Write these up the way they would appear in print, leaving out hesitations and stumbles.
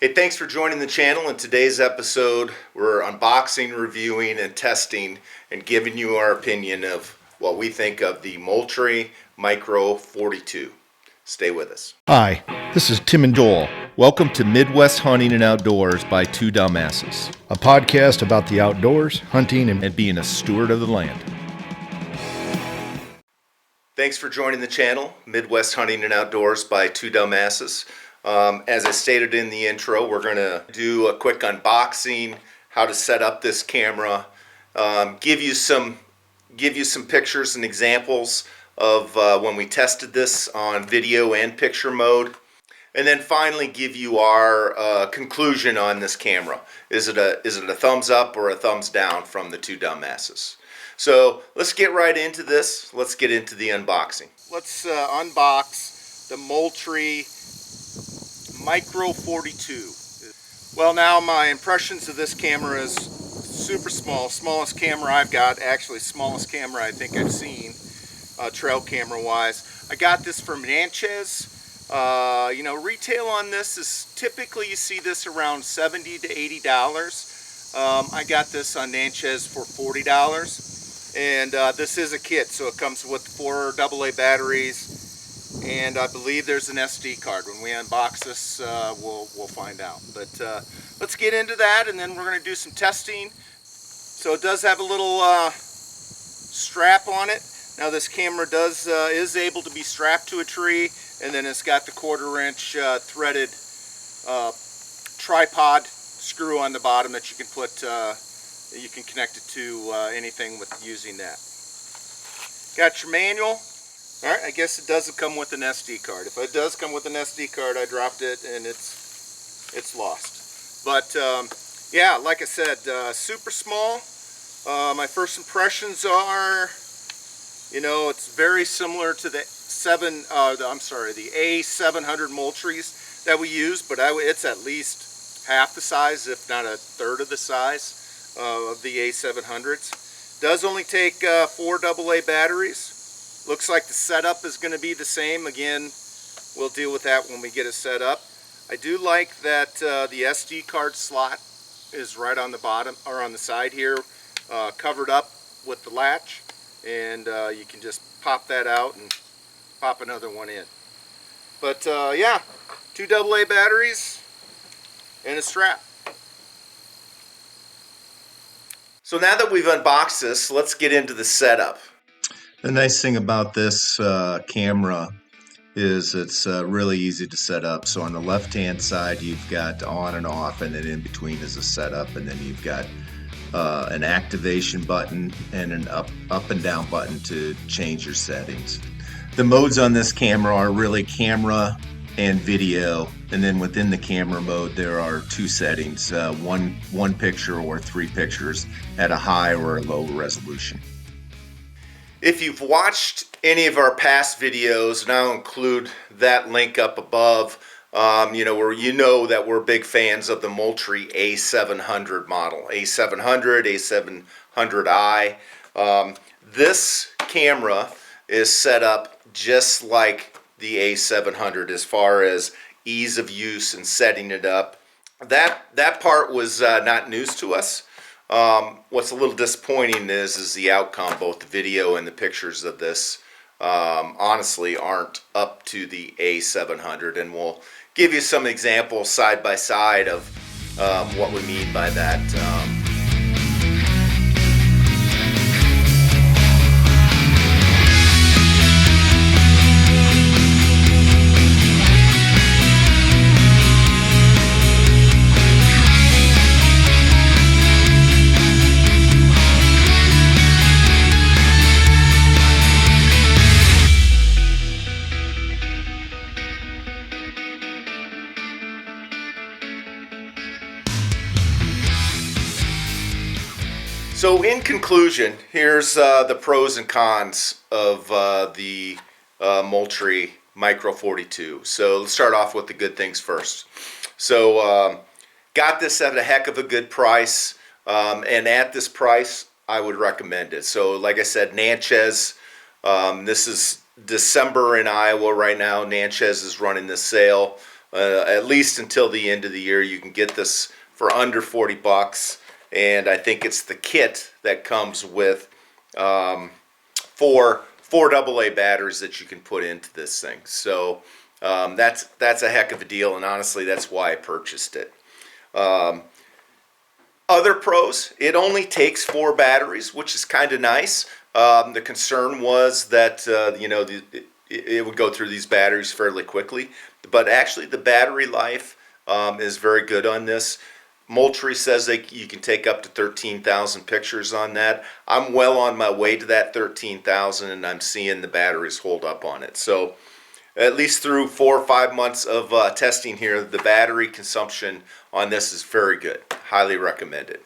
Hey, thanks for joining the channel. In today's episode, we're unboxing, reviewing, and testing and giving you our opinion of what we think of the Moultrie Micro 42. Stay with us. Hi, this is Tim and Joel. Welcome to Midwest Hunting and Outdoors by Two Dumbasses, A podcast about the outdoors, hunting, and being a steward of the land. Thanks for joining the channel, Midwest Hunting and Outdoors by Two Dumbasses. As I stated in the intro, we're going to do a quick unboxing, how to set up this camera, give you some pictures and examples of when we tested this on video and picture mode, and then finally give you our conclusion on this camera. Is it a thumbs up or a thumbs down from the Two Dumbasses? So let's get right into this. Let's get into the unboxing. Let's unbox the Moultrie Micro 42. Well, now my impressions of this camera is super small. Smallest camera I've got, actually smallest camera I think I've seen, trail camera wise. I got this from Natchez. Retail on this is typically, you see this around $70 to $80. I got this on Natchez for $40. And this is a kit, so it comes with 4 AA batteries. And I believe there's an SD card. When we unbox this, we'll find out. But let's get into that, and then we're going to do some testing. So it does have a little strap on it. Now this camera is able to be strapped to a tree, and then it's got the 1/4-inch threaded tripod screw on the bottom that you can put. You can connect it to anything with using that. Got your manual. Alright, I guess it doesn't come with an SD card. If it does come with an SD card, I dropped it and it's lost. But yeah, like I said, super small. My first impressions are, it's very similar to the A700 Moultries that we use, but it's at least half the size, if not a third of the size of the A700s. Does only take 4 AA batteries. Looks like the setup is going to be the same. Again, we'll deal with that when we get it set up. I do like that the SD card slot is right on the bottom, or on the side here, covered up with the latch, and you can just pop that out and pop another one in. But yeah, 2 AA batteries and a strap. So now that we've unboxed this, let's get into the setup. The nice thing about this camera is it's really easy to set up. So on the left-hand side, you've got on and off, and then in between is a setup, and then you've got an activation button and an up and down button to change your settings. The modes on this camera are really camera and video, and then within the camera mode there are 2 settings, one picture or 3 pictures at a high or a low resolution. If you've watched any of our past videos, and I'll include that link up above, where that we're big fans of the Moultrie A700 model, A700, A700i. This camera is set up just like the A700 as far as ease of use and setting it up. That part was not news to us. What's a little disappointing is the outcome. Both the video and the pictures of this honestly aren't up to the A700, and we'll give you some examples side by side of what we mean by that. So in conclusion, here's the pros and cons of the Moultrie Micro 42. So let's start off with the good things first. So got this at a heck of a good price, and at this price I would recommend it. So like I said, Natchez, this is December in Iowa right now. Natchez is running this sale. at least until the end of the year. You can get this for under 40 bucks, and I think it's the kit that comes with four AA batteries that you can put into this thing. So that's a heck of a deal, and honestly, that's why I purchased it. Other pros, it only takes 4 batteries, which is kind of nice. The concern was that it would go through these batteries fairly quickly, but actually the battery life is very good on this. Moultrie says you can take up to 13,000 pictures on that. I'm well on my way to that 13,000, and I'm seeing the batteries hold up on it. So at least through 4 or 5 months of testing here, the battery consumption on this is very good. Highly recommended.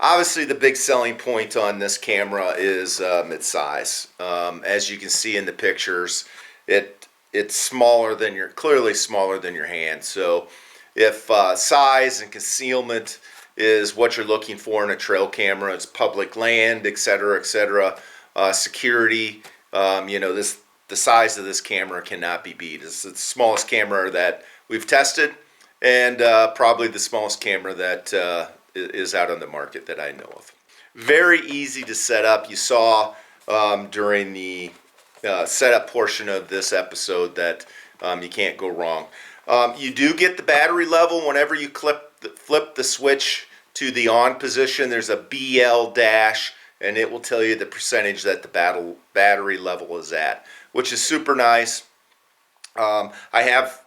Obviously, the big selling point on this camera is its size. As you can see in the pictures, it's smaller than clearly smaller than your hand. So if size and concealment is what you're looking for in a trail camera, it's public land, etc., security, the size of this camera cannot be beat. It's the smallest camera that we've tested, and probably the smallest camera that is out on the market that I know of. Very easy to set up. You saw during the setup portion of this episode that you can't go wrong. You do get the battery level whenever you flip the switch to the on position. There's a BL dash, and it will tell you the percentage that the battery level is at, which is super nice. I have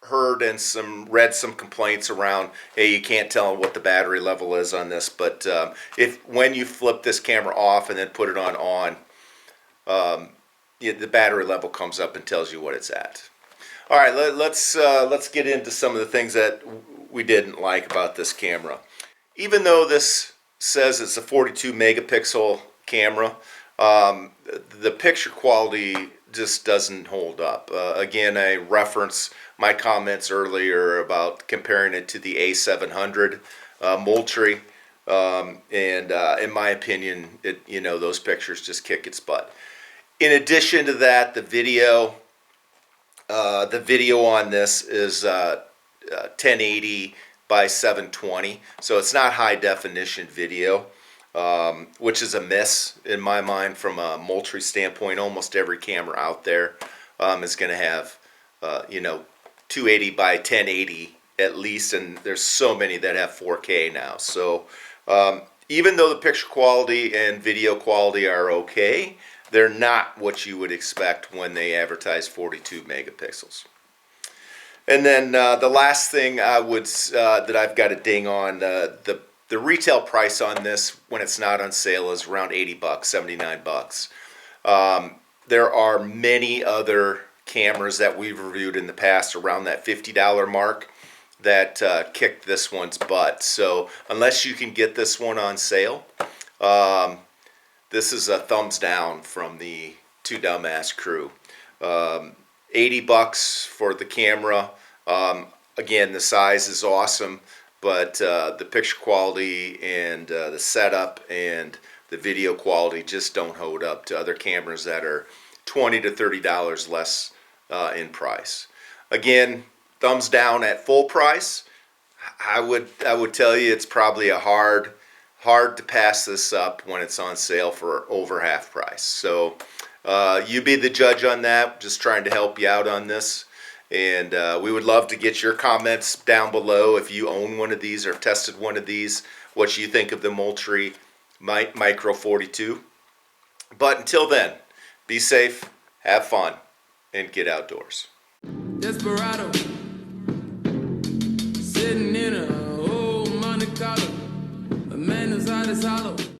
heard and read some complaints around, hey, you can't tell what the battery level is on this, but when you flip this camera off and then put it on, the battery level comes up and tells you what it's at. All right, let's get into some of the things that we didn't like about this camera. Even though this says it's a 42 megapixel camera, the picture quality just doesn't hold up. Again, I reference my comments earlier about comparing it to the A700 Moultrie, and in my opinion, those pictures just kick its butt. In addition to that, the video on this is 1080 by 720, so it's not high definition video, which is a miss in my mind from a Moultrie standpoint. Almost every camera out there is going to have 280 by 1080 at least, and there's so many that have 4K now. So even though the picture quality and video quality are okay, they're not what you would expect when they advertise 42 megapixels. And then the last thing that I've got to ding on, the retail price on this when it's not on sale is around 80 bucks, 79 bucks. There are many other cameras that we've reviewed in the past around that $50 mark that kicked this one's butt. So unless you can get this one on sale, this is a thumbs down from the Two Dumbass crew. 80 bucks for the camera. Again, the size is awesome, but the picture quality and the setup and the video quality just don't hold up to other cameras that are $20 to $30 less in price. Again, thumbs down at full price. I would tell you it's probably a hard to pass this up when it's on sale for over half price. So you be the judge on that. Just trying to help you out on this. And we would love to get your comments down below if you own one of these or have tested one of these, what you think of the Moultrie Micro 42. But until then, be safe, have fun, and get outdoors. Desperado, sitting in a old Monte Carlo, a man inside his hollow.